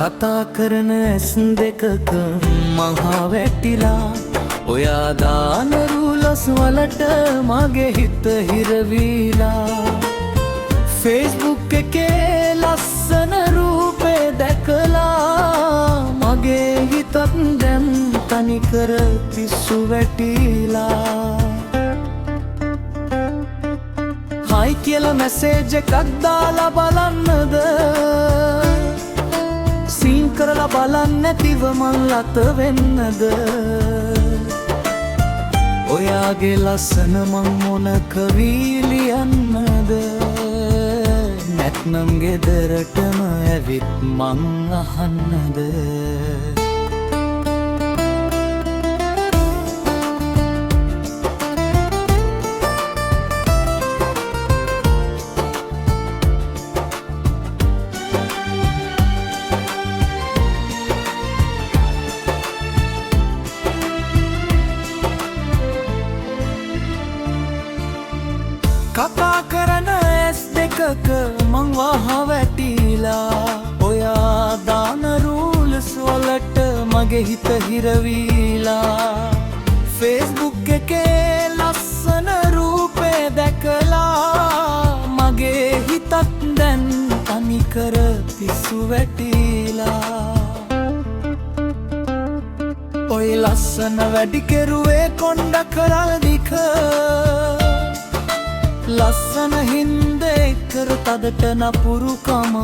කතා කරන ඇස් දෙකක මහා වැටිලා ඔයා දාන රුලස් වලට මගේ හිත හිරවීලා Facebook එකේ ලස්සන රූපේ දැකලා මගේ හිතත් දැන් තනිකර පිස්සු වැටිලා හයි කියලා මැසේජ් එකක් දාලා බලන්නද සීන් කරලා බලන්න නැතිව මං ලත වෙන්නද ඔයාගේ ලස්සන මං මොන කවි ලියන්නද නැත්නම් ගෙදරටම ඇවිත් මං අහන්නද කතා කරන ඇස් දෙකක මං වහ වැටිලා ඔයා දාන රුල්ස් වලට මගේ හිත හිරවීලා Facebook එකේ ලස්සන රූපේ දැකලා මගේ හිතත් දැන් තනිකර පිස්සු වැටිලා ඔය ලස්සන වැඩි කෙරුවේ කොණ්ඩ කරල් දික ලස්සන හින්ද එක්කර තදට නපුරුකම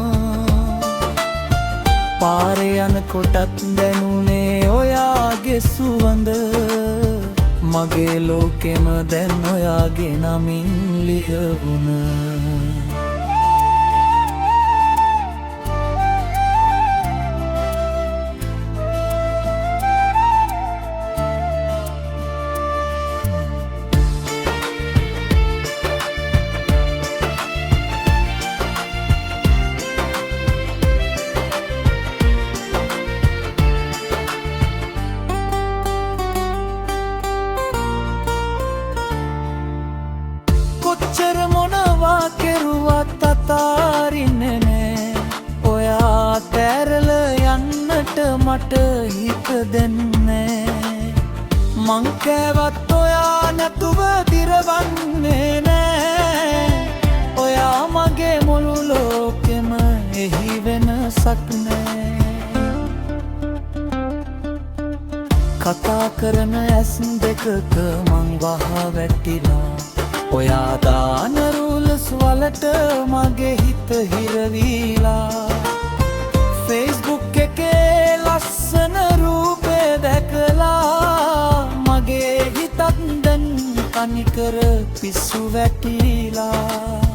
පාරේ යනකොටත් දැනුනේ ඔයාගේ සුවඳ මගේ ලෝකෙම දැන් ඔයාගේ නමින් ලියවුණ කොච්චර මොනවා කෙරුවත් අතාරින්නේ නෑ ඔයා තැරල යන්නට මට හිත දෙන්නේ මං කෑවත් ඔයා නැතුව දිරවන්නේ නෑ ඔයා මගේ මුළු ලෝකෙම එහි වෙනසක් නෑ කතා කරන ඇස් දෙකක මං වහ වැටිලා ඔයා දාන රුල්ස් වලට මගේ හිත හිරවීලා Facebook එකේ ලස්සන රූපේ දැකලා මගේ හිතත් දැන් තනිකර පිස්සු වැටිලා